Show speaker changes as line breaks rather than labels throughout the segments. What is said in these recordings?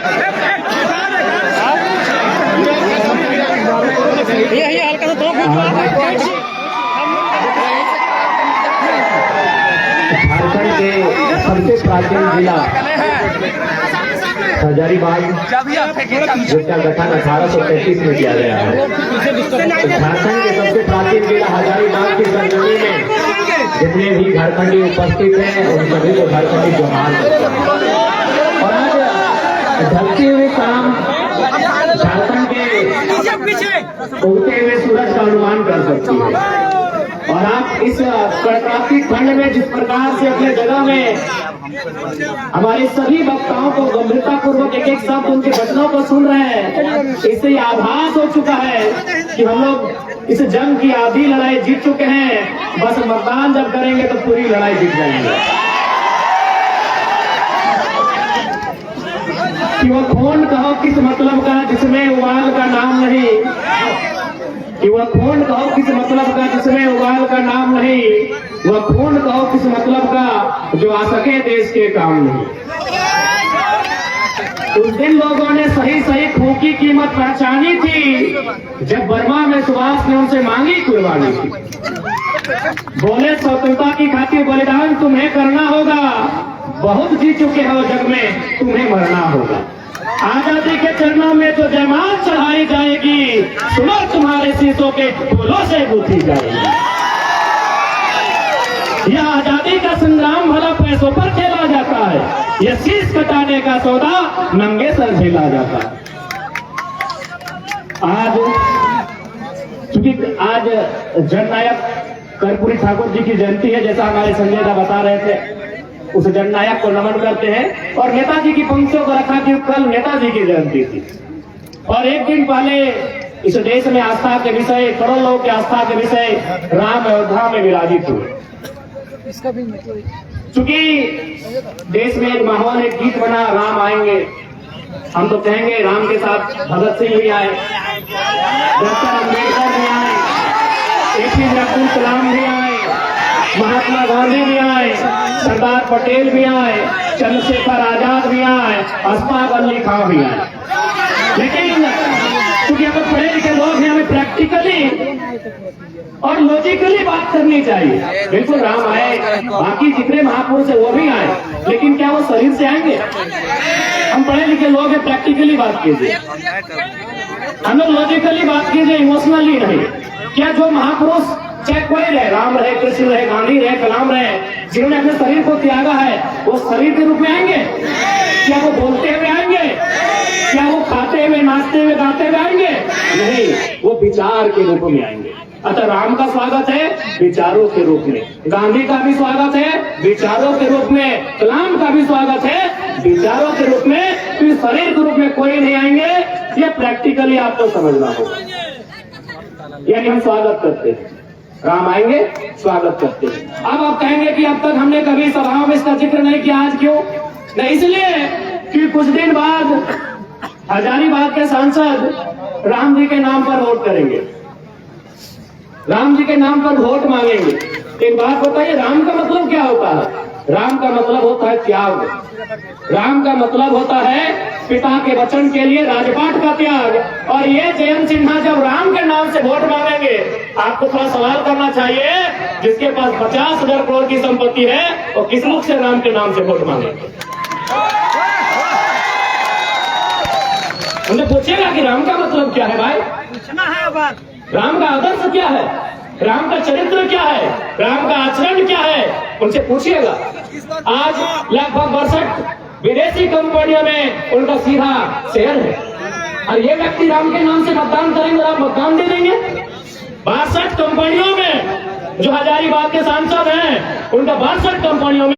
हल्का सा
झारखंड के सबसे प्राचीन जिला हजारीबाग जिसका गठन 1833 में किया गया है। झारखंड के सबसे प्राचीन जिला हजारीबाग की सरजमी में जितने भी झारखंडी उपस्थित हैं उन सभी को झारखंडी जोहार। और आज ढलती हुई शाम झारखंड के उगते हुए सूरज का अनुमान कर सकती है। और आप इस कड़कड़ाती ठंड में जिस प्रकार से अपने जगह में हमारे सभी वक्ताओं को गंभीरता पूर्वक एक एक शब्द उनके वचनों को सुन रहे हैं, इससे आभास हो चुका है कि हम लोग इस जंग की आधी लड़ाई जीत चुके हैं। बस मतदान जब करेंगे तो पूरी लड़ाई जीत जाएंगे। कि वो खून कहो किस मतलब का जिसमें उबाल का नाम नहीं, कि वह खून कहो किस मतलब का जिसमें उबाल का नाम नहीं, वह खून कहो किस मतलब का जो आ सके देश के काम नहीं। उस दिन लोगों ने सही सही खून की कीमत पहचानी थी जब बर्मा में सुभाष ने उनसे मांगी कुर्बानी थी। बोले स्वतंत्रता की खातिर बलिदान तुम्हें करना होगा, बहुत जी चुके हो जग में तुम्हें मरना होगा। आजादी के चरणों में जो जयमाल चढ़ाई जाएगी, सुनो तुम्हारे शीशों के फूलों से गूंथी जाएगी। यह आजादी का संग्राम भला पैसों पर खेला जाता है, यह शीश कटाने का सौदा नंगे सर झेला जाता है। आज चूंकि आज जननायक कर्पूरी ठाकुर जी की जयंती है, जैसा हमारे संजय दा बता रहे थे, उस जननायक को नमन करते हैं। और नेताजी की पंक्तियों को रखा कि कल नेताजी की जयंती थी और एक दिन पहले इस देश में आस्था के विषय, करोड़ों लोगों की आस्था के विषय राम अयोध्या में विराजित हुए। चूंकि देश में एक माहौल, एक गीत बना, राम आएंगे, हम तो कहेंगे राम के साथ भगत सिंह भी आए, डॉक्टर अम्बेडकर भी आए, APJ अब्दुल कलाम भी आए, महात्मा गांधी भी आए, सरदार पटेल भी आए, चंद्रशेखर आजाद भी आए, अशफाक अली खां भी आए। लेकिन क्योंकि हम पढ़े लिखे लोग हैं, हमें प्रैक्टिकली और लॉजिकली बात करनी चाहिए। बिल्कुल राम आए, बाकी जितने महापुरुष है वो भी आए, लेकिन क्या वो शरीर से आएंगे? हम पढ़े लिखे लोग हैं, प्रैक्टिकली बात कीजिए, हम लोग लॉजिकली बात कीजिए, इमोशनली नहीं। क्या जो महापुरुष चाहे कोई रहे, राम रहे, कृष्ण रहे, गांधी रहे, कलाम रहे, जिन्होंने अपने शरीर को त्यागा है, वो शरीर के रूप में आएंगे? क्या वो बोलते हुए आएंगे? क्या वो खाते हुए, नाचते हुए, गाते हुए आएंगे? नहीं, वो विचार के रूप में आएंगे। अतः राम का स्वागत है विचारों के रूप में, गांधी का भी स्वागत है विचारों के रूप में, कलाम का भी स्वागत है विचारों के रूप में। तो इस शरीर के रूप में कोई नहीं आएंगे, ये प्रैक्टिकली आपको समझना होगा। यानी हम स्वागत करते हैं, राम आएंगे, स्वागत करते हैं। अब आप कहेंगे कि अब तक हमने कभी सभाओं में इसका जिक्र नहीं किया, आज क्यों नहीं? इसलिए कि कुछ दिन बाद हजारीबाग के सांसद राम जी के नाम पर वोट करेंगे, राम जी के नाम पर वोट मांगेंगे। एक बात बताइए, राम का मतलब क्या होता है? राम का मतलब होता है त्याग, राम का मतलब होता है पिता के वचन के लिए राजपाट का त्याग। और ये जयंत सिन्हा जब राम के नाम से वोट मांगेंगे, आपको थोड़ा सवाल करना चाहिए, जिसके पास 50,000 करोड़ की संपत्ति है वो किस मुख से राम के नाम से वोट मांगेंगे? उन्हें पूछेगा कि राम का मतलब क्या है? भाई पूछना है बात, राम का आदर्श क्या है, राम का चरित्र क्या है, राम का आचरण क्या है, उनसे पूछिएगा। आज लगभग 62 विदेशी कंपनियों में उनका सीधा शेयर है, और ये व्यक्ति राम के नाम से मतदान करेंगे, आप मतदान दे देंगे? 62 कंपनियों में जो हजारीबाग के सांसद हैं, उनका 62 कंपनियों में,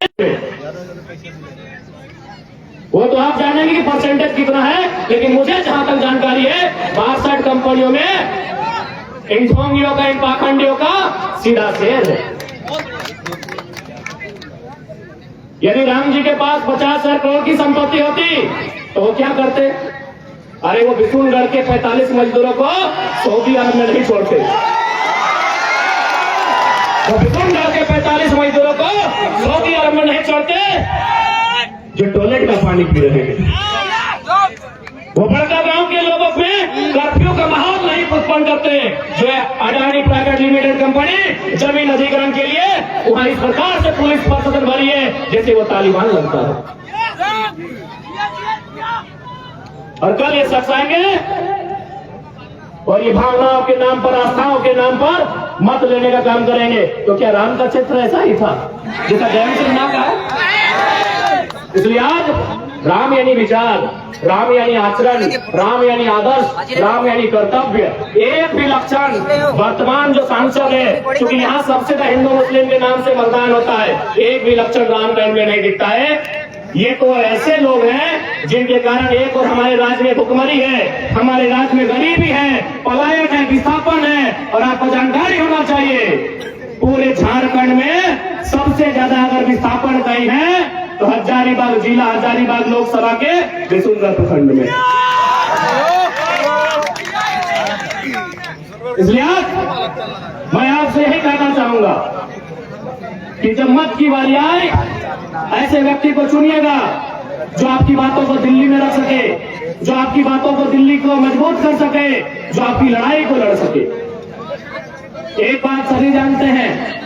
वो तो आप जानेंगे कि परसेंटेज कितना है, लेकिन मुझे जहां तक जानकारी है 62 कंपनियों में इन ढोंगियों का, इन पाखंडियों का सीधा शेयर है। यदि राम जी के पास 50,000 करोड़ की संपत्ति होती तो वो क्या करते? अरे वो बिशुनगढ़ के 45 मजदूरों को सऊदी अरब में नहीं छोड़ते, वो बिशुनगढ़ के 45 मजदूरों को सऊदी अरब में नहीं छोड़ते जो टॉयलेट का पानी पी रहे हैं। वो बड़का गांव के लोगों में कर्फ्यू का माहौल नहीं उत्पन्न करते, जो है अडानी प्राइवेट लिमिटेड कंपनी जमीन अधिग्रहण के लिए वहां इस प्रकार से पुलिस प्रशासन भरी है जैसे वो तालिबान लगता है। और कल ये शख्स आएंगे और ये भावनाओं के नाम पर, आस्थाओं के नाम पर मत लेने का काम करेंगे। तो क्या राम का क्षेत्र ऐसा ही था जैसा जयंत सिंह का है? इसलिए आज राम यानी विचार, राम यानी आचरण, राम यानी आदर्श, राम यानी कर्तव्य। एक भी लक्षण वर्तमान जो सांसद है, क्योंकि यहाँ सबसे तो हिंदू मुस्लिम के नाम से मतदान होता है, एक भी लक्षण राम का इनमें नहीं दिखता है। ये तो ऐसे लोग हैं जिनके कारण एक और हमारे राज्य में भुखमरी है, हमारे राज्य में गरीबी है, पलायन है, विस्थापन है। और आपको जानकारी होना चाहिए, पूरे झारखंड में सबसे ज्यादा अगर विस्थापन कहीं है तो हजारीबाग जिला, हजारीबाग लोकसभा के बिशुनपुर प्रखंड में। इसलिए मैं आपसे यही कहना चाहूंगा कि जब मत की बारी आए, ऐसे व्यक्ति को चुनिएगा जो आपकी बातों को दिल्ली में रख सके, जो आपकी बातों को दिल्ली को मजबूत कर सके, जो आपकी लड़ाई को लड़ सके। एक बात सभी जानते हैं,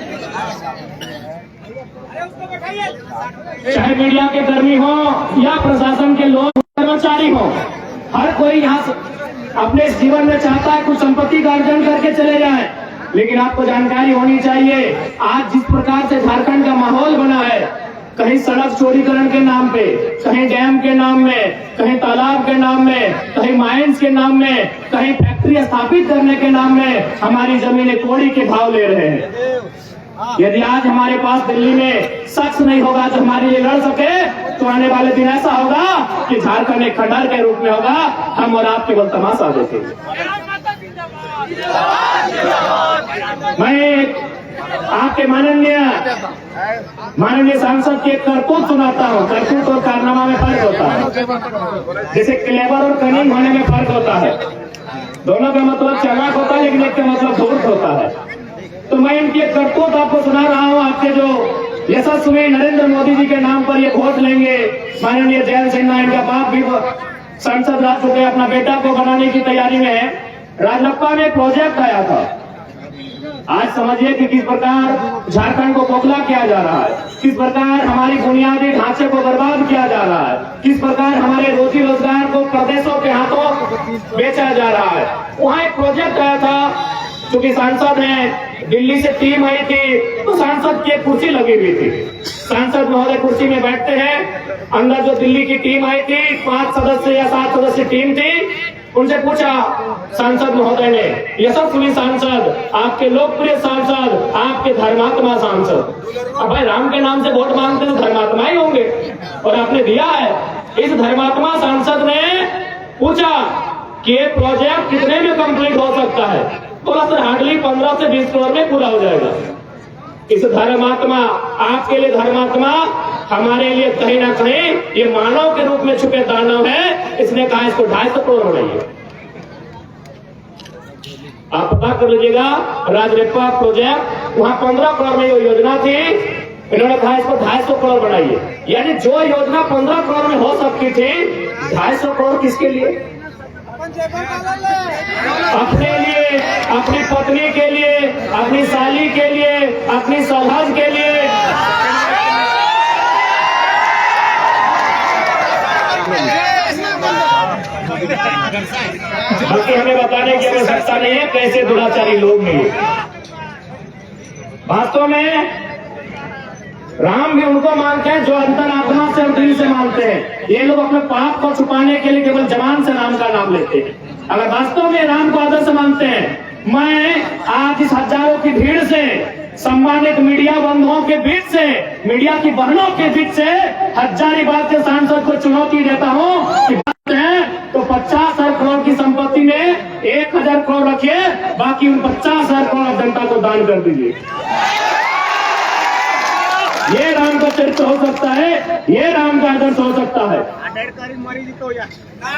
चाहे मीडिया के कर्मी हो या प्रशासन के लोग कर्मचारी हो, हर कोई यहाँ अपने जीवन में चाहता है कुछ संपत्ति का अर्जन करके चले जाए। लेकिन आपको जानकारी होनी चाहिए, आज जिस प्रकार से झारखंड का माहौल बना है, कहीं सड़क चौड़ीकरण के नाम पे, कहीं डैम के नाम में, कहीं तालाब के नाम में, कहीं माइंस के नाम में, कहीं फैक्ट्री स्थापित करने के नाम में हमारी जमीनें कौड़ी के भाव ले रहे हैं। यदि आज हमारे पास दिल्ली में शख्स नहीं होगा जो हमारे लिए लड़ सके, तो आने वाले दिन ऐसा होगा कि झारखंड एक खंडहर के रूप में होगा, हम और आप केवल तमाशा देखेंगे। मैं आपके माननीय सांसद की एक करतूत सुनाता हूँ। करतूत और कारनामा में फर्क होता है, जैसे क्लेवर और कनिंग होने में फर्क होता है। दोनों का मतलब चालाक होता है, लेकिन एक का मतलब धूर्त होता है। तो मैं इनकी एक करतूत आपको सुना रहा हूँ। आपके जो यशस्वी नरेंद्र मोदी जी के नाम पर ये वोट लेंगे, माननीय जयंत सिन्हा इनका बाप भी सांसद रह चुके, अपना बेटा को बनाने की तैयारी में है। राजरप्पा में प्रोजेक्ट आया था, आज समझिए कि किस प्रकार झारखंड को खोखला किया जा रहा है, किस प्रकार हमारी बुनियादी ढांचे को बर्बाद किया जा रहा है, किस प्रकार हमारे रोजी रोजगार को प्रदेशों के हाथों बेचा जा रहा है। वहाँ एक प्रोजेक्ट आया था, चूंकि सांसद हैं, दिल्ली से टीम आई थी, तो सांसद की एक कुर्सी लगी हुई थी। सांसद महोदय कुर्सी में बैठते हैं, अंदर जो दिल्ली की टीम आई थी, 5 सदस्य या 7 सदस्य टीम थी, उनसे पूछा सांसद महोदय ने, यशस्वी सांसद, आपके लोकप्रिय सांसद, आपके धर्मात्मा सांसद, अब भाई राम के नाम से वोट मांगते तो धर्मात्मा ही होंगे, और आपने दिया है। इस धर्मात्मा सांसद ने पूछा कि ये प्रोजेक्ट कितने में कंप्लीट हो सकता है? बोला सर हार्डली 15 से 20 करोड़ में पूरा हो जाएगा। इस धर्मात्मा, आपके लिए धर्मात्मा, हमारे लिए कहीं ना कहीं ये मानव के रूप में छुपे दानव है। इसने कहा इसको 250 करोड़ बनाइए। आप पता कर लीजिएगा, राजरप्पा प्रोजेक्ट वहां 15 करोड़ में ये योजना थी, इन्होंने कहा इसको 250 करोड़ बनाइए। यानी जो योजना 15 करोड़ में हो सकती थी, 250 करोड़ किसके लिए? अपने लिए, अपनी पत्नी के लिए, अपनी साली के लिए, अपनी सौभाग्य के लिए। बल्कि हमें बताने की आवश्यकता नहीं है कैसे दुराचारी लोग हैं। वास्तव में राम भी उनको मानते हैं जो अंतरात्मा से और दिल से मानते हैं। ये लोग अपने पाप को छुपाने के लिए केवल जबान से राम का नाम लेते हैं। अगर वास्तव में राम को आदर्श मानते हैं, मैं आज इस हजारों की भीड़ से, सम्मानित मीडिया बंधुओं के बीच से, मीडिया की बहनों के बीच से हजारीबाग के सांसद को चुनौती देता हूँ कि बात है तो 50,000 करोड़ की संपत्ति में 1,000 करोड़ रखिए, बाकी उन 50,000 करोड़ जनता को दान कर दीजिए। ये राम का चरित्र हो सकता है, ये राम का आदर्श हो सकता है।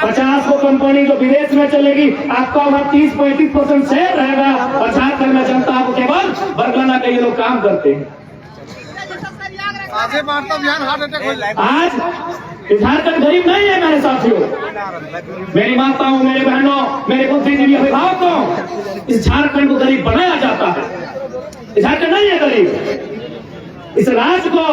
50 को कंपनी जो विदेश में चलेगी, आपका वहाँ 30-35% शेयर रहेगा, और झारखंड में जनता को केवल बरगलाना के ये लोग काम करते हैं। आज झारखंड गरीब नहीं है मेरे साथियों, मेरी माताओं, मेरे बहनों, मेरे बुद्धिजीवी अभिभावकों, इस झारखंड को गरीब बनाया जाता है। झारखंड नहीं है गरीब। इस राज्य को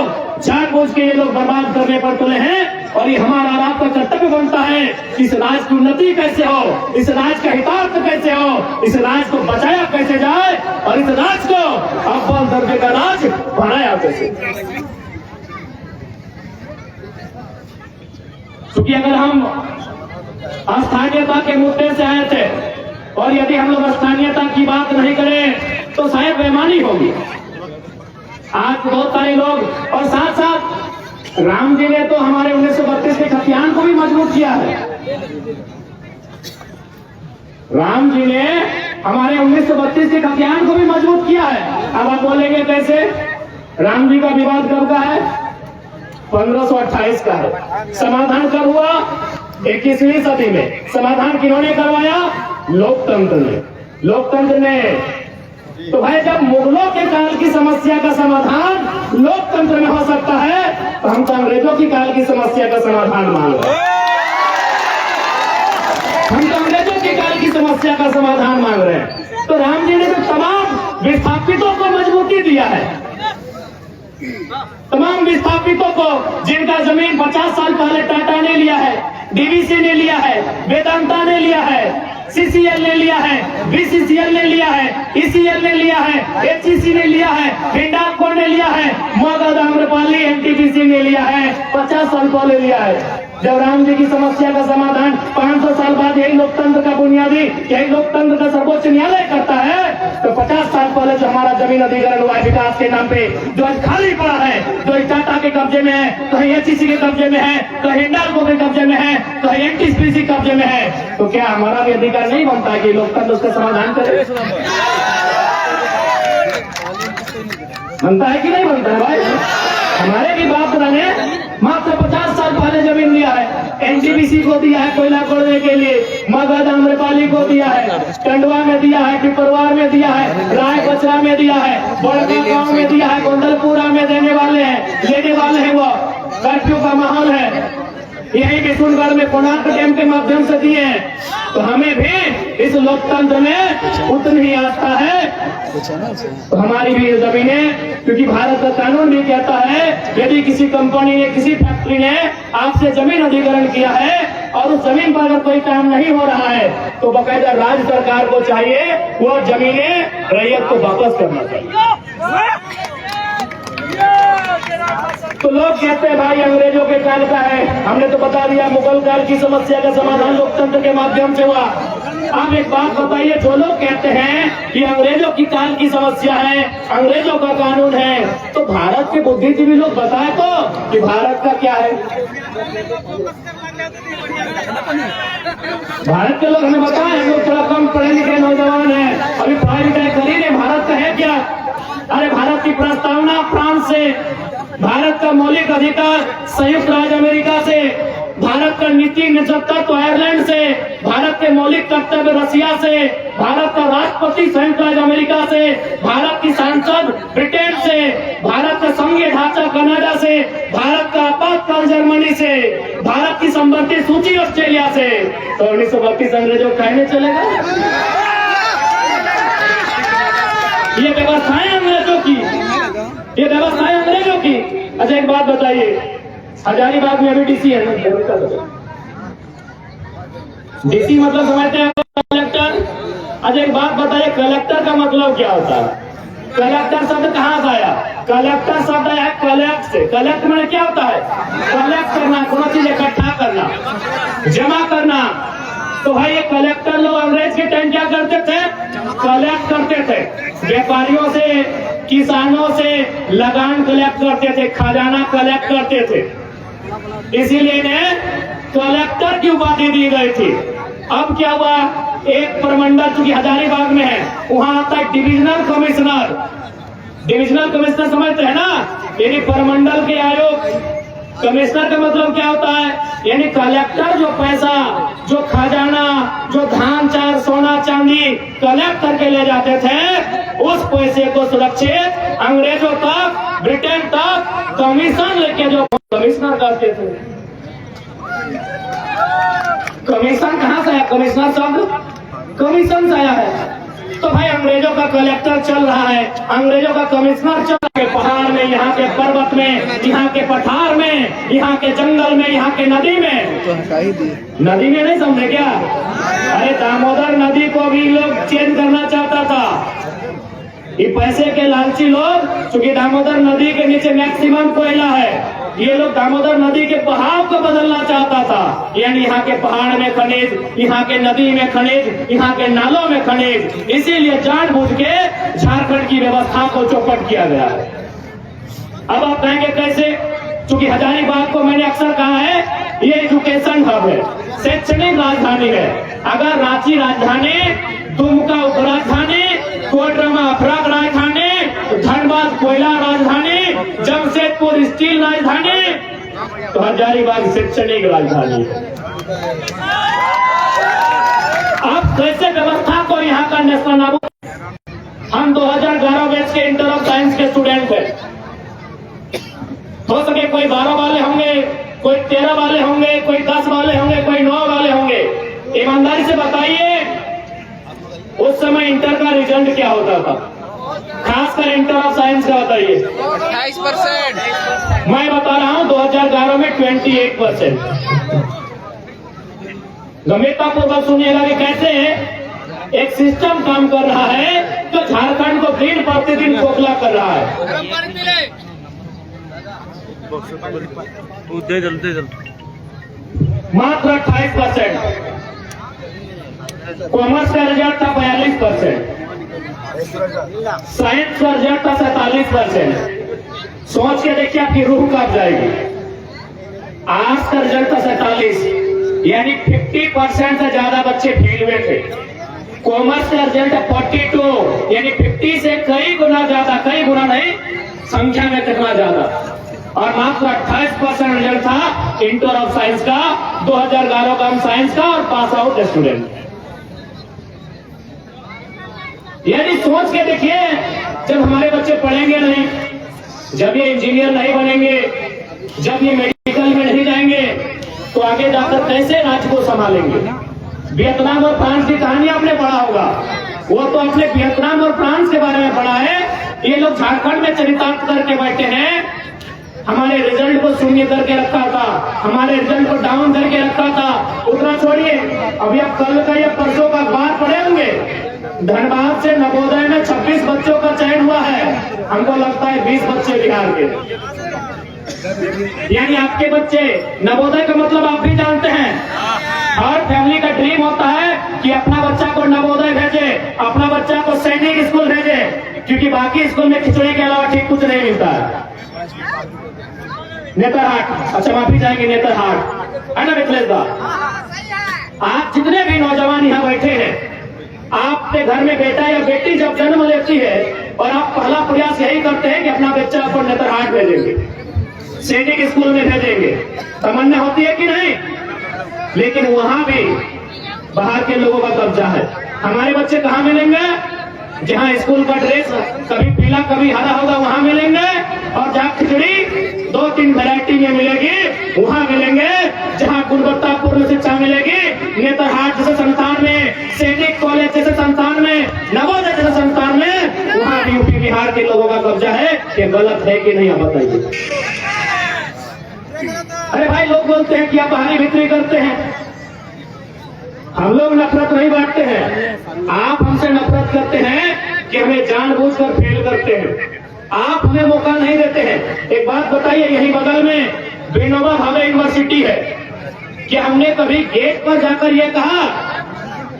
जानबूझ के ये लोग बर्बाद करने पर तुले हैं और ये हमारा और आपका कर्तव्य बनता है कि इस राज्य की उन्नति कैसे हो, इस राज्य का हितार्थ कैसे हो, इस राज्य को बचाया कैसे जाए और इस राज्य को अव्वल दर्जे का राज्य बनाया कैसे। क्योंकि अगर हम स्थानीयता के मुद्दे से आए थे और यदि हम लोग स्थानीयता की बात नहीं करें तो शायद बेईमानी होगी। आज बहुत सारे लोग और साथ साथ राम जी ने तो हमारे 1932 के खतियान को भी मजबूत किया है। राम जी ने हमारे 1932 के खतियान को भी मजबूत किया है। अब आप बोलेंगे कैसे? राम जी का विवाद कब का है? 1528 का है। समाधान कब हुआ? 21वीं सदी में। समाधान किन्होंने करवाया? लोकतंत्र ने। लोकतंत्र ने। तो भाई जब मुगलों के काल की समस्या का समाधान लोकतंत्र में हो सकता है तो हम तो अंग्रेजों की काल की समस्या का समाधान मांग रहे हैं। हम तो अंग्रेजों की काल की समस्या का समाधान मांग रहे हैं। तो राम जी ने तो तमाम विस्थापितों को मजबूती दिया है, तमाम विस्थापितों को जिनका जमीन 50 साल पहले टाटा ने लिया है, डीवीसी ने लिया है, वेदांता ने लिया है, सीसीएल ने लिया है, बीसीसीएल ने लिया है, ईसीएल ने लिया है, एचईसी ने लिया है, हिंडाल्को ने लिया है, मगध आम्रपाली एनटीपीसी ने लिया है, 50 साल पहले लिया है। जब राम जी की समस्या का समाधान 500 साल बाद यही लोकतंत्र का बुनियादी, यही लोकतंत्र का सर्वोच्च न्यायालय करता है, तो 50 साल पहले जो हमारा जमीन अधिग्रहण हुआ है विकास के नाम पे, जो आज खाली पड़ा है, जो टाटा के कब्जे में है, कहीं एचईसी के कब्जे में है, कहीं हिंडाल्को के कब्जे में है, कहीं एनटीपीसी कब्जे में है, तो क्या हमारा भी अधिकार नहीं बनता है कि लोकतंत्र उसका समाधान करे? बनता है कि नहीं बनता है भाई? हमारे भी बाप ने मात्र 50 साल पहले जमीन लिया है, एनटीपीसी को दिया है कोयला खोदने के लिए, मगध आम्रपाली को दिया है, टंडवा में दिया है, पिपरवार में दिया है, राय बचरा में दिया है, बड़का गांव में दिया है, गोंदलपुरा में देने वाले हैं, लेने वाले हैं। वो कर्फ्यू का माहौल है, यही किशुनगढ़ में कोणार्क डैम के माध्यम से दिए हैं। तो हमें भी इस लोकतंत्र में उतनी ही आस्था है। तो हमारी भी जमीनें, क्योंकि भारत का कानून भी कहता है यदि किसी कंपनी ने, किसी फैक्ट्री ने आपसे जमीन अधिग्रहण किया है और उस जमीन पर अगर कोई काम नहीं हो रहा है तो बाकायदा राज्य सरकार को चाहिए वो जमीनें रैयत को वापस करना चाहिए। तो लोग कहते हैं भाई अंग्रेजों के काल का है, हमने तो बता दिया मुगल काल की समस्या का समाधान लोकतंत्र के माध्यम से हुआ। आप एक बात बताइए, जो लोग कहते हैं कि अंग्रेजों की काल की समस्या है, अंग्रेजों का कानून है, तो भारत के बुद्धिजीवी लोग बताए तो कि भारत का क्या है? भारत के लोग हमें बताएं, हम लोग थोड़ा कम पढ़े लिखे नौजवान हैं, अभी पढ़ाई लिखाई करी नहीं। भारत का है क्या? अरे भारत की प्रस्तावना फ्रांस से, भारत का मौलिक अधिकार संयुक्त राज्य अमेरिका से, भारत का नीति नेतृत्व आयरलैंड से, भारत के मौलिक कर्तव्य रसिया से, भारत का राष्ट्रपति संयुक्त राज्य अमेरिका से, भारत की सांसद ब्रिटेन से, भारत का संघीय ढांचा कनाडा से, भारत का आपातकाल जर्मनी से, भारत की संबंधित सूची ऑस्ट्रेलिया से। तो 1932 अंग्रेजों कहने चलेगा ये व्यवस्थाएं अंग्रेजों की, ये व्यवस्थाएं अंग्रेजों की। अच्छा एक बात बताइए, हजारीबाग में अभी डीसी है ना? डीसी मतलब समझते हैं कलेक्टर? अच्छा एक बात बताइए, कलेक्टर का मतलब क्या होता है? कलेक्टर शब्द कहाँ से आया? कलेक्टर शब्द आया कलेक्ट से। कलेक्ट में क्या होता है? कलेक्ट करना, कोनो चीज इकट्ठा करना, जमा करना। तो भाई ये कलेक्टर लोग अंग्रेज के टाइम क्या करते थे? कलेक्ट करते थे, व्यापारियों से, किसानों से लगान कलेक्ट करते थे, खजाना कलेक्ट करते थे, इसीलिए इन्हें कलेक्टर की उपाधि दी गई थी। अब क्या हुआ, एक प्रमंडल चूंकि हजारीबाग में है, वहां आता है डिविजनल कमिश्नर। डिविजनल कमिश्नर समझते हैं ना, यानी प्रमंडल के आयोग। कमिश्नर का मतलब क्या होता है? यानी कलेक्टर जो पैसा, जो खजाना, जो धान चार सोना चांदी कलेक्ट करके ले जाते थे, उस पैसे को सुरक्षित अंग्रेजों तक, ब्रिटेन तक कमीशन लेके जो कमिश्नर करते थे। कमीशन कहां से आया? कमिश्नर शब्द कमीशन से आया है। तो भाई अंग्रेजों का कलेक्टर चल रहा है, अंग्रेजों का कमिश्नर चल रहा है, पहाड़ में, यहाँ के पर्वत में, यहाँ के पठार में, यहाँ के जंगल में, यहाँ के नदी में। नदी में नहीं समझे क्या? अरे दामोदर नदी को भी लोग चेंज करना चाहता था। ये पैसे के लालची लोग, चूंकि दामोदर नदी के नीचे मैक्सिमम कोयला है, ये लोग दामोदर नदी के बहाव को बदलना चाहता था। यानी यहाँ के पहाड़ में खनिज, यहाँ के नदी में खनिज, यहाँ के नालों में खनिज, इसीलिए जानबूझ के झारखंड की व्यवस्था को चौपट किया गया है। अब आप कहेंगे कैसे? चूंकि हजारीबाग को मैंने अक्सर कहा है, ये एजुकेशन हब है, शैक्षणिक राजधानी है। अगर रांची राजधानी, दुमका उपराजधानी, कोडरमा अफराक राजधानी, धनबाद कोयला राजधानी, जमशेदपुर स्टील राजधानी, तो हजारीबाग शैक्षणिक राजधानी है। आप कैसे व्यवस्था को यहाँ का नेस्तनाबूद? हम 2011 बैच के इंटर ऑफ साइंस के स्टूडेंट हैं। हो सके कोई 12 वाले होंगे, कोई 13 वाले होंगे, कोई 10 वाले होंगे, कोई 9 वाले होंगे। ईमानदारी से बताइए, उस समय इंटर का रिजल्ट क्या होता था? खासकर इंटर ऑफ साइंस का बताइए। 28%। मैं बता रहा हूं 2011 में 28%। गंभीरतापूर्वक सुनिएगा कि कैसे एक सिस्टम काम कर रहा है जो झारखंड को दिन प्रतिदिन खोखला कर रहा है। मात्र 28%। कॉमर्स का रिजल्ट था 42%, साइंस का रिजल्ट था 47%। सोच के देखिए आपकी रूह कांप जाएगी। आर्ट्स का रिजल्ट था 47, यानी 50% से ज्यादा बच्चे फेल हुए थे। कॉमर्स का रिजल्ट है 42, यानी 50 से कई गुना ज्यादा, कई गुना नहीं, संख्या में कितना ज्यादा। और मात्र 28% रिजल्ट था इंटर ऑफ साइंस का, 2011 का हम साइंस का और पास आउट स्टूडेंट। यानी सोच के देखिए, जब हमारे बच्चे पढ़ेंगे नहीं, जब ये इंजीनियर नहीं बनेंगे, जब ये मेडिकल में नहीं जाएंगे, तो आगे जाकर कैसे राज्य को संभालेंगे? वियतनाम और फ्रांस की कहानी आपने पढ़ा होगा, वो तो अपने वियतनाम और फ्रांस के बारे में पढ़ा है। ये लोग झारखंड में चरितार्थ करके बैठे हैं। हमारे रिजल्ट को शून्य करके रखा था, हमारे रिजल्ट को डाउन करके रखा था। उतना छोड़िए, अभी आप कल का या परसों का अखबार पढ़े होंगे, धनबाद से नवोदय में 26 बच्चों का चयन हुआ है। हमको लगता है 20 बच्चे बिहार के। यानी आपके बच्चे, नवोदय का मतलब आप भी जानते हैं। हर फैमिली का ड्रीम होता है कि अपना बच्चा को नवोदय भेजे, अपना बच्चा को सैनिक स्कूल भेजे, क्योंकि बाकी स्कूल में खिचड़ी के अलावा ठीक कुछ नहीं मिलता है। नेतरहाट, अच्छा माफी चाहेंगे, नेतरहाट है ना मिथिलेश दा? आप जितने भी नौजवान यहाँ बैठे हैं, आपके घर में बेटा या बेटी जब जन्म लेती है और आप पहला प्रयास यही करते हैं कि अपना बच्चा को नेतरहाट भेजेंगे, सैनिक स्कूल में भेजेंगे। तमन्ना होती है कि नहीं? लेकिन वहां भी बाहर के लोगों का कब्जा है। हमारे बच्चे कहाँ मिलेंगे? जहाँ स्कूल का ड्रेस कभी पीला कभी हरा होगा वहां मिलेंगे, और जहाँ खिचड़ी 2-3 वैरायटी में मिलेगी वहां मिलेंगे। जहाँ गुणवत्तापूर्ण शिक्षा मिलेगी, नेतरहाट जैसे संस्थान में, सैनिक कॉलेज जैसे संस्थान में, नवोदय जैसे संस्थान में, वहां भी यूपी बिहार के लोगों का कब्जा है। ये गलत है कि नहीं, आप बताइए। अरे भाई, लोग बोलते हैं कि आप बाहरी बिक्री करते हैं। हम लोग नफरत नहीं बांटते हैं, आप हमसे नफरत करते हैं कि हमें जानबूझकर फेल करते हैं, आप हमें मौका नहीं देते हैं। एक बात बताइए, यही बगल में विनोबा भावे यूनिवर्सिटी है, कि हमने कभी गेट पर जाकर यह कहा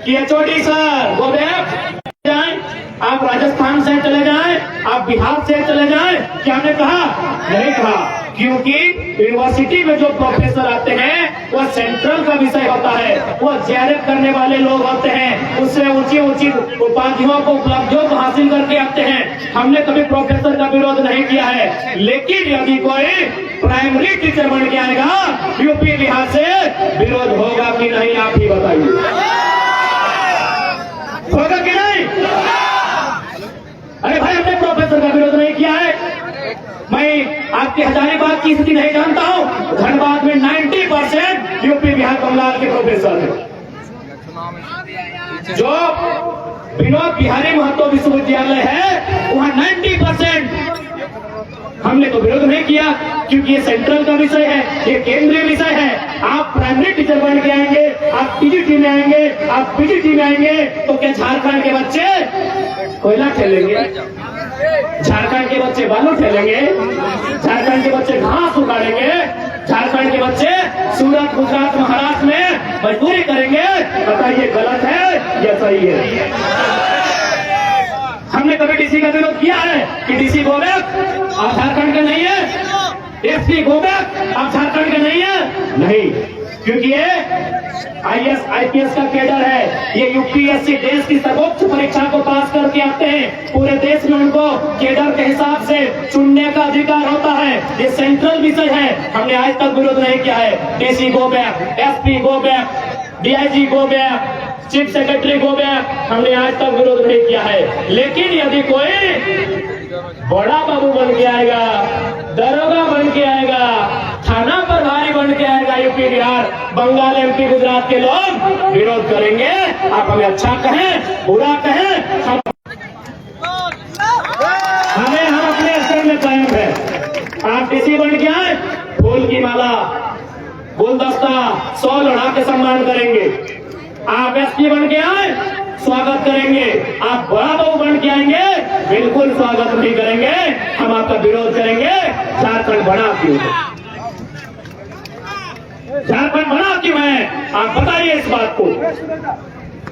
कि एचओडी सर वो जाए, आप राजस्थान से चले जाएं, आप बिहार से चले जाएं, क्या हमने कहा? नहीं कहा, क्योंकि यूनिवर्सिटी में जो प्रोफेसर आते हैं वह सेंट्रल का विषय होता है, वह जेआरएफ करने वाले लोग होते हैं, उससे ऊंची ऊंची उपाधियों को, उपलब्धियों को हासिल करके आते हैं। हमने कभी प्रोफेसर का विरोध नहीं किया है, लेकिन यदि कोई प्राइमरी टीचर बन के आएगा यूपी बिहार से, विरोध होगा कि नहीं, आप ही बताइए। होगा कि नहीं? अरे भाई, हमने प्रोफेसर का विरोध नहीं किया है, मैं आपके हजारीबाग की स्थिति नहीं जानता हूं, धनबाद में 90% यूपी बिहार बंगाल के प्रोफेसर हैं। जो विनोद बिहारी महतो विश्वविद्यालय है वहां 90%। हमने तो विरोध नहीं किया क्योंकि ये सेंट्रल का विषय है, ये केंद्रीय विषय है। आप प्राइमरी टीचर बन के आएंगे, आप पीजीटी में आएंगे, आप पीजीटी में आएंगे तो क्या झारखंड के बच्चे कोयला ठेलेंगे? झारखंड के बच्चे बालू ठेलेंगे? झारखंड के बच्चे घास उगाड़ेंगे? झारखंड के बच्चे सूरत, गुजरात, महाराष्ट्र में मजदूरी करेंगे? बताइए गलत है या सही है? हमने कभी डीसी का विरोध किया है कि डीसी गो बैक, आप झारखंड के नहीं है? एसपी गो बैक, आप झारखंड के नहीं है? नहीं, क्योंकि ये आईएएस आईपीएस का कैडर है। ये यूपीएससी देश की सर्वोच्च परीक्षा को पास करके आते हैं। पूरे देश में उनको कैडर के हिसाब से चुनने का अधिकार होता है। ये सेंट्रल विषय है। हमने आज तक विरोध नहीं किया है। DC go back, SP go back, DIG go back, chief secretary go back, हमने आज तक विरोध नहीं किया है। लेकिन यदि कोई बड़ा बाबू बन के आएगा, दरोगा बन के आएगा, थाना प्रभारी बन के आएगा, यूपी बिहार बंगाल एमपी गुजरात के लोग विरोध करेंगे। आप हमें अच्छा कहें बुरा कहें, हम अपने स्तर में कायम है। आप डीसी बन के आए, फूल की माला, गुलदस्ता 100 लड़ा के सम्मान करेंगे। आप एसपी बन के आए, स्वागत करेंगे। आप बड़ा बहू बन के आएंगे, बिल्कुल स्वागत नहीं करेंगे, हम आपका विरोध करेंगे। झारखंड बड़ा क्यों है? झारखंड बड़ा क्यों है? आप बताइए इस बात को।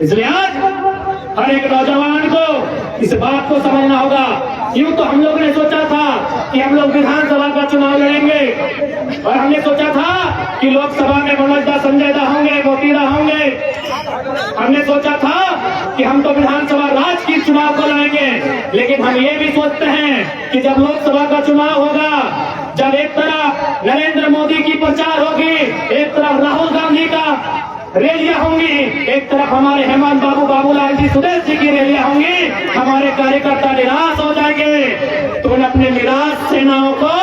इसलिए आज हर एक नौजवान को इस बात को समझना होगा। यूं तो हम लोग ने सोचा था कि हम लोग विधानसभा का चुनाव लड़ेंगे और हमने सोचा था कि लोकसभा में मनोज दा, संजय दा होंगे, मोती दा होंगे। हमने सोचा था कि हम तो विधानसभा राज्य की चुनाव को लड़ेंगे। लेकिन हम ये भी सोचते हैं कि जब लोकसभा का चुनाव होगा, जब एक तरफ नरेंद्र मोदी की प्रचार होगी, एक तरफ राहुल गांधी का रैलियां होंगी, एक तरफ हमारे हेमंत बाबू, बाबूलाल जी, सुदेश जी की रैलियां होंगी, हमारे कार्यकर्ता निराश हो जाएंगे। तो अपने निराश सेनाओं को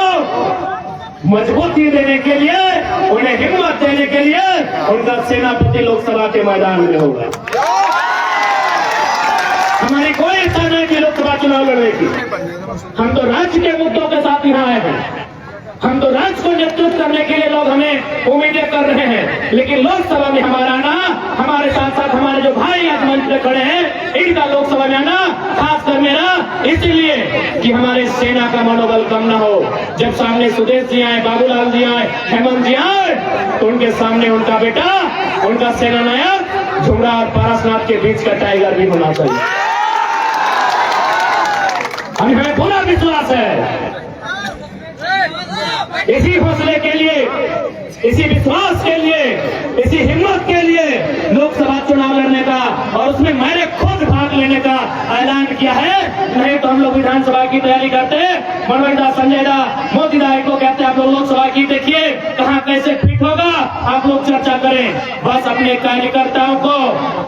मजबूती देने के लिए, उन्हें हिम्मत देने के लिए उनका सेनापति लोकसभा के मैदान में होगा। हमारी कोई इच्छा नहीं कि लोकसभा चुनाव लड़ने की। हम तो राज्य के मुद्दों के साथ यहाँ आए हैं। हम तो राज्य को नेतृत्व करने के लिए लोग हमें उम्मीदें कर रहे हैं। लेकिन लोकसभा में हमारा आना, हमारे साथ साथ हमारे जो भाई आज मंच पे खड़े हैं, इनका लोकसभा में आना खासकर मेरा इसलिए कि हमारे सेना का मनोबल कम ना हो। जब सामने सुदेश जी आए, बाबूलाल जी आए, हेमंत जी आए, तो उनके सामने उनका बेटा, उनका सेना नायक झुमरा और पारसनाथ के बीच का टाइगर भी होना चाहिए। हमें पूरा विश्वास है। इसी हौसले के लिए, इसी विश्वास के लिए, इसी हिम्मत के लिए लोकसभा चुनाव लड़ने का और उसमें मैंने खुद भाग लेने का ऐलान किया है। नहीं तो हम लोग विधानसभा की तैयारी करते हैं, मनोज दा, संजय दा, मोदी दा को कहते हैं आप लोग लोकसभा की देखिए कहाँ कैसे फिट होगा, आप लोग चर्चा करें। बस अपने कार्यकर्ताओं को,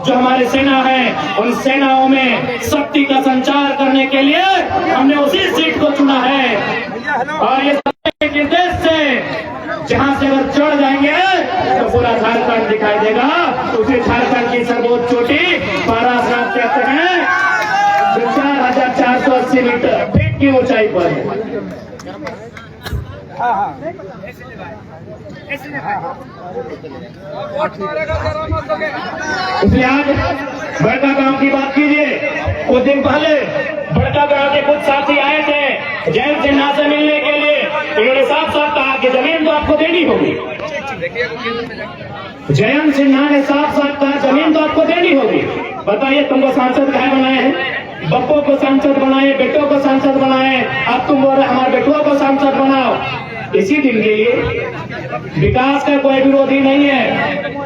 जो हमारे सेना है, उन सेनाओं में शक्ति का संचार करने के लिए हमने उसी सीट को चुना है। और ये निर्देश से जहां से अगर चढ़ जाएंगे तो पूरा झारखंड दिखाई देगा। उसे झारखंड की सर्वोच्च चोटी पारसनाथ कहते हैं, जो 4480 मीटर फीट की ऊंचाई पर है। इसलिए आज बड़का गांव की बात कीजिए। कुछ दिन पहले बड़का गांव के कुछ साथी आए थे जयंत सिन्हा से मिलने के लिए। उन्होंने साफ साफ कहा कि जमीन तो आपको देनी होगी। जयंत सिन्हा ने साफ साफ कहा जमीन तो आपको देनी होगी। बताइए तुमको सांसद कहे बनाए हैं? बप्पो को सांसद बनाए, बेटों को सांसद बनाए, अब तुम बोल रहे हमारे बेटुओं को सांसद बनाओ। इसी दिन के लिए विकास का कोई विरोधी नहीं है।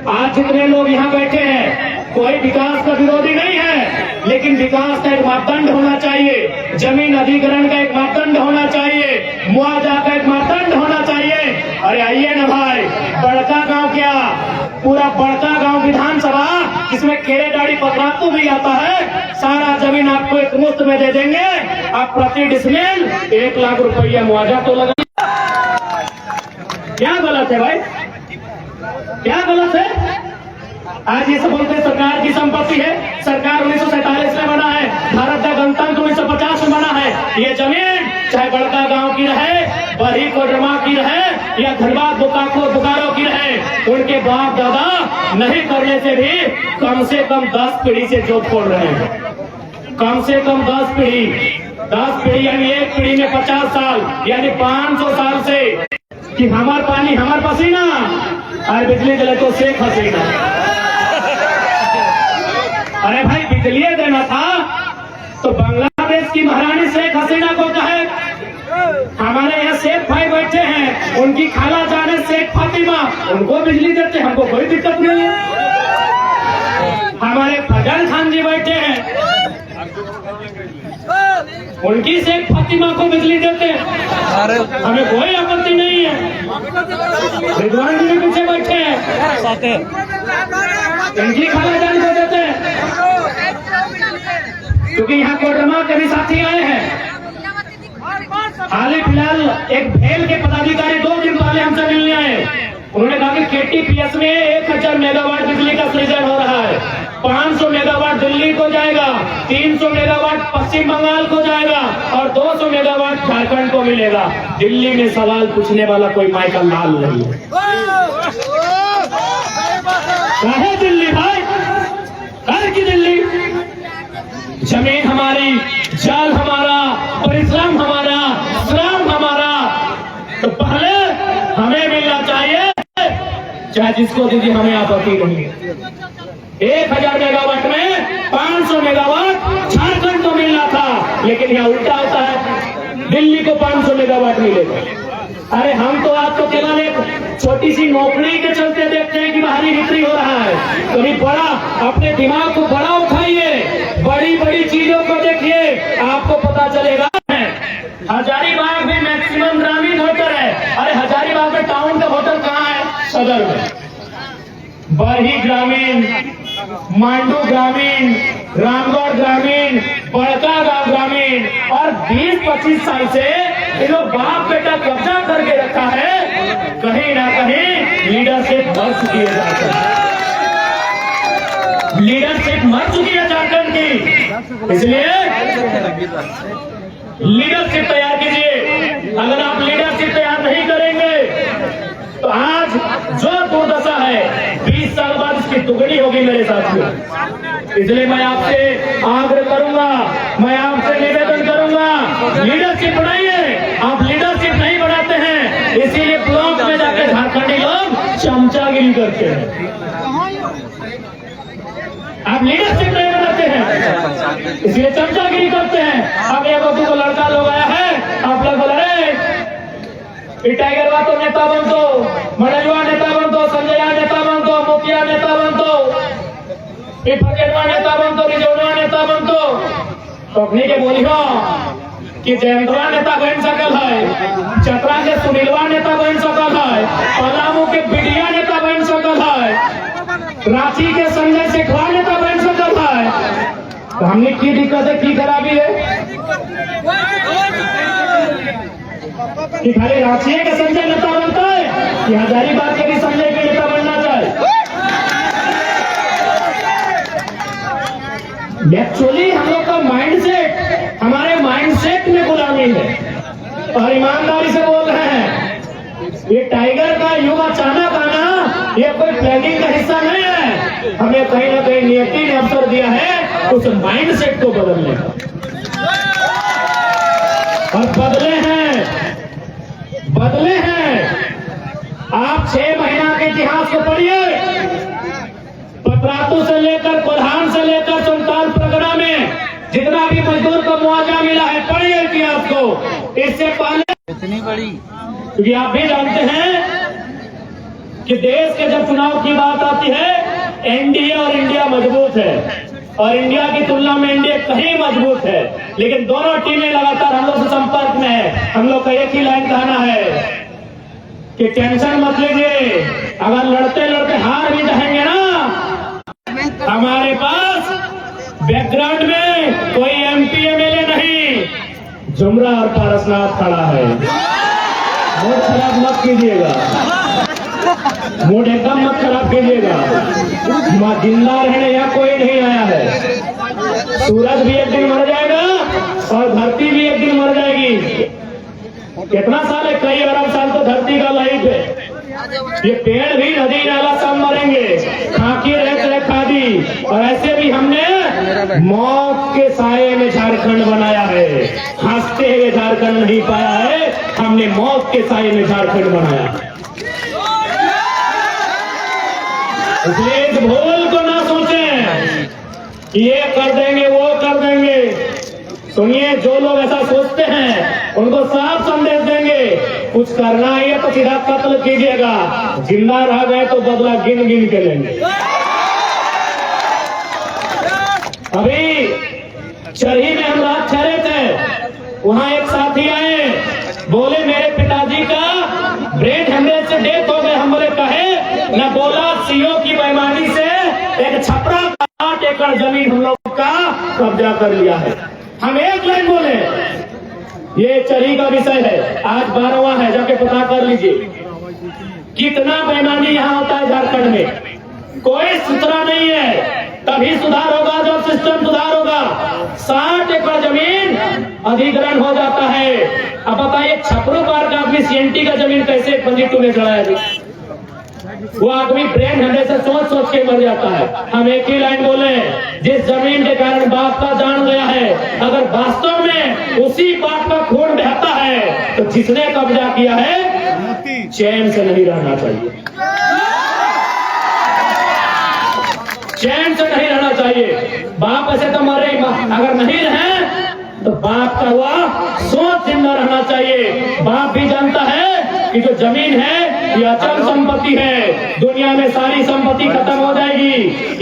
आज जितने लोग यहाँ बैठे हैं कोई विकास का विरोधी नहीं है, लेकिन विकास का एक मापदंड होना चाहिए। जमीन अधिग्रहण का एक मापदंड होना चाहिए, मुआवजा का एक मापदंड होना चाहिए। अरे आइए ना भाई, बड़का गांव क्या, पूरा बड़का गांव विधानसभा जिसमें केरे दाढ़ी पतरातू भी आता है, सारा जमीन आपको एक मुफ्त में दे देंगे। आप प्रति डिसमिल 1 लाख रुपया मुआवजा तो लगा। क्या गलत है भाई, क्या गलत है? आज ये सब बोलते सरकार की संपत्ति है। सरकार 1947 में बना है, भारत का गणतंत्र 1950 में बना है। ये जमीन चाहे बड़का गांव की रहे, बड़ी कोडरमा की रहे या धनबाद बोकारो की रहे, उनके बाप दादा नहीं करने से भी कम से कम 10 पीढ़ी से जोत खोल रहे हैं। कम से कम 10 पीढ़ी यानी एक पीढ़ी में 50 साल यानी 500 साल से कि हमार पानी हमार पसीना और बिजली दिले तो शेख हसीना। अरे भाई बिजली देना था तो बांग्लादेश की महारानी शेख हसीना को कहे। हमारे यहाँ शेख भाई बैठे हैं, उनकी खाला जाने शेख फातिमा, उनको बिजली देते, हमको कोई दिक्कत नहीं है। हमारे फजल खान जी बैठे हैं, उनकी शेख फातिमा को बिजली देते, हमें कोई आपत्ति नहीं है। विद्वान जी भी पीछे बैठे हैं, इनकी खाला जान को देते हैं, क्योंकि यहाँ कोडरमा के भी साथी आए हैं। हाल ही फिलहाल एक भेल के पदाधिकारी 2 दिन पहले हमसे मिलने आए। उन्होंने कहा कि KTPS में 1000 मेगावाट बिजली का सृजन हो रहा है, 500 मेगावाट दिल्ली को जाएगा, 300 मेगावाट पश्चिम बंगाल को जाएगा और 200 मेगावाट झारखंड को मिलेगा। दिल्ली में सवाल पूछने वाला कोई माइकल लाल नहीं है। कहे दिल्ली भाई, कर की दिल्ली, जमीन हमारी, जल हमारा, परिश्रम हमारा, श्रम हमारा, तो पहले हमें मिलना चाहिए, चाहे जिसको दीजिए, हमें आपत्ति नहीं है। 1000 मेगावाट में 500 मेगावाट झारखंड को मिलना था, लेकिन यहाँ उल्टा होता है, दिल्ली को 500 मेगावाट मिलेगा। अरे हम तो आपको केवल एक छोटी सी नौकरी के चलते देखते हैं कि बाहरी बिक्री हो रहा है। कभी बड़ा अपने दिमाग को बड़ा उठाइए, बड़ी बड़ी चीजों को देखिए, आपको पता चलेगा। हजारीबाग में मैक्सिमम ग्रामीण होटल है। अरे हजारीबाग में टाउन का होटल कहाँ है? सदर में। बरही ग्रामीण, मांडू ग्रामीण, रामगढ़ ग्रामीण, बड़का गांव ग्रामीण, और 20-25 साल से ये लोग बाप बेटा कब्जा करके रखा है। कहीं ना कहीं लीडरशिप मर चुकी है झारखंड, लीडरशिप मर चुकी है झारखंड की। इसलिए लीडरशिप तैयार कीजिए। अगर आप लीडरशिप तैयार नहीं करेंगे तो आज जो दुर्दशा है 20 साल बाद इसकी दुगनी होगी मेरे साथियों। इसलिए मैं आपसे आग्रह करूंगा, मैं आपसे निवेदन करूंगा, लीडरशिप बढ़ाइए। आप लीडरशिप नहीं बढ़ाते हैं, इसीलिए ब्लॉक में जाकर झारखंडी लोग चमचागिरी करते हैं। आप लीडरशिप नहीं बनाते हैं, इसलिए चमचागिरी करते हैं। अब एक बच्चों को लड़का लोग आया है, आप लोग बोल रहे टाइगर वा तो नेता बनतो, मनजवा नेता बनतो, संजय नेता बनतो, मोतिया नेता बनतो, फकेटवा नेता बनतो, रिजौनवा नेता बनतो। तखनी के बोली हो कि जयंतवा नेता बन सकल है, चतरा के सुनीलवा नेता बन सकल है, पलामू के बिटिया नेता बन सकल है, रांची के संजय शेखवा नेता बन सकल है। तो हमने की दिक्कत है, की खराबी है कि खाली रांची के संजय नेता बनता है कि हजारीबाग के भी संजय के नेता बनना चाहिए? एक्चुअली हम लोग का माइंडसेट, हमारे माइंडसेट में गुलामी है। और ईमानदारी से बोल रहे हैं, ये टाइगर का युग अचानक आना ये कोई प्लानिंग का हिस्सा नहीं है। हमें कहीं ना कहीं नियति ने अवसर दिया है उस माइंडसेट को बदलने का, और बदले हैं। आप 6 महीना के इतिहास को पढ़िए, पतरातू से लेकर कोल्हान से लेकर संताल परगना में जितना भी मजदूर को मुआवजा मिला है, पढ़िए इतिहास को। इससे पहले इतनी बड़ी, क्योंकि आप भी जानते हैं कि देश के जब चुनाव की बात आती है, एनडीए और इंडिया मजबूत है, और इंडिया की तुलना में एनडीए कहीं मजबूत है। लेकिन दोनों टीमें लगातार हम लोग से संपर्क में है। हम लोग का एक ही लाइन कहना है कि टेंशन मत लीजिए, अगर लड़ते लड़ते हार भी जाएंगे ना, हमारे बैकग्राउंड में कोई MP MLA नहीं, जुमरा और पारसनाथ खड़ा है। मूड खराब मत कीजिएगा, मूड एकदम मत खराब कीजिएगा। जिंदा रहने यहाँ कोई नहीं आया है। सूरज भी एक दिन मर जाएगा और धरती भी एक दिन मर जाएगी। कितना साल है, कई अरब साल तो धरती का लाइफ है। ये पेड़ भी, नदी नाला सब मरेंगे, खाकी रहे चाहे खादी। और ऐसे भी हमने मौत के साये में झारखंड बनाया है। हंसते हुए झारखंड नहीं पाया है, हमने मौत के साये में झारखंड बनाया है। इसलिए इस भूल को ना सोचें कि ये कर देंगे वो कर देंगे। सुनिए, जो लोग ऐसा सोचते हैं उनको साफ संदेश देंगे, कुछ करना ही है तो सीधा कत्ल कीजिएगा, जिंदा रह गए तो बदला गिन गिन के लेंगे। अभी चरही में हम रात ठहरे थे, वहां एक साथी आए, बोले मेरे पिताजी का ब्रेन हेमरेज से डेथ हो गए। हमने कहे न, बोला सीओ की बेईमानी से एक छपरा 8 एकड़ जमीन हम लोग का कब्जा कर लिया है। हम एक लाइन बोले, ये चरही का विषय है, आज 12वां है, जाके पता कर लीजिए कितना बेईमानी यहाँ होता है झारखंड में। कोई सुधरा नहीं है, तभी सुधार होगा जब सिस्टम सुधार होगा। 60 एकड़ जमीन अधिग्रहण हो जाता है। अब बताइए, छपरू पार का आदमी CNT का जमीन कैसे 22 में चढ़ाया अभी? वो आदमी ब्रेन हेमरेज से सोच सोच के मर जाता है। हम एक ही लाइन बोले, जिस जमीन के कारण बाप का जान गया है, अगर वास्तव में उसी बाप का खून बहता है तो जिसने कब्जा किया है चैन से नहीं रहना चाहिए, चैन से नहीं रहना चाहिए। बाप ऐसे तो मरे, अगर नहीं रहे तो बाप का हुआ सोच जिंदा रहना चाहिए। बाप भी जानता है कि जो जमीन है ये अचल संपत्ति है, दुनिया में सारी संपत्ति खत्म हो जाएगी,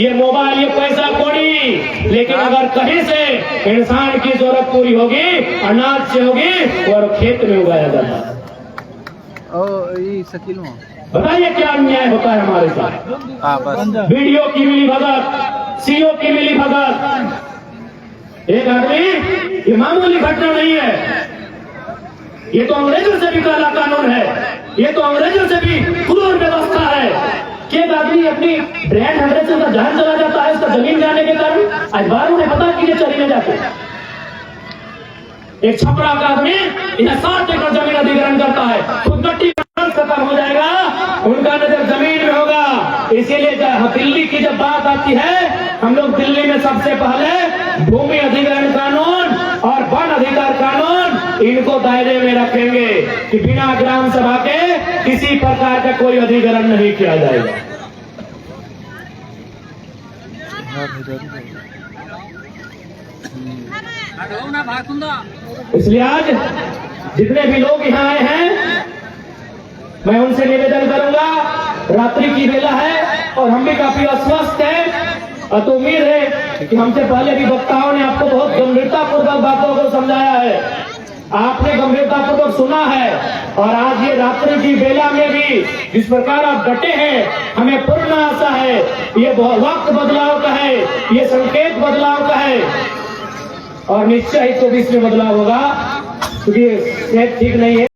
ये मोबाइल, ये पैसा कौड़ी, लेकिन अगर कहीं से इंसान की जरूरत पूरी होगी, अनाज से होगी, और खेत में उगाया जाता है। बताइए क्या अन्याय होता है हमारे साथ। वीडियो की मिली भगत, सीओ की मिली भगत। एक आदमी, ये मामूली घटना नहीं है, ये तो अंग्रेजों से भी काला कानून है, ये तो अंग्रेजों से भी क्रूर व्यवस्था है कि एक आदमी अपनी ब्रेन हेमरेज से जान चला जाता है उसका जमीन जाने के कारण। अखबारों ने पता किए चली में जाके एक छपरा का आदमी इन्हें 60 एकड़ जमीन अधिग्रहण करता है, खुद गट्टी खत्म हो जाएगा, उनका नजर जमीन में होगा। इसीलिए दिल्ली की जब बात आती है, हम लोग दिल्ली में सबसे पहले भूमि अधिग्रहण कानून और वन अधिकार कानून इनको दायरे में रखेंगे कि बिना ग्राम सभा के किसी प्रकार का कोई अधिग्रहण नहीं किया जाएगा। इसलिए आज जितने भी लोग यहाँ आए हैं, मैं उनसे निवेदन करूंगा, रात्रि की वेला है और हम भी काफी अस्वस्थ हैं, और तो उम्मीद है कि हमसे पहले भी वक्ताओं ने आपको बहुत गंभीरतापूर्वक बातों को समझाया है, आपने गंभीरतापूर्वक सुना है। और आज ये रात्रि की वेला में भी जिस प्रकार आप डटे हैं, हमें पूर्ण आशा है ये वक्त बदलाव का है, ये संकेत बदलाव का है, और निश्चय ही 24 में बदलाव होगा, क्योंकि सेहत ठीक नहीं है।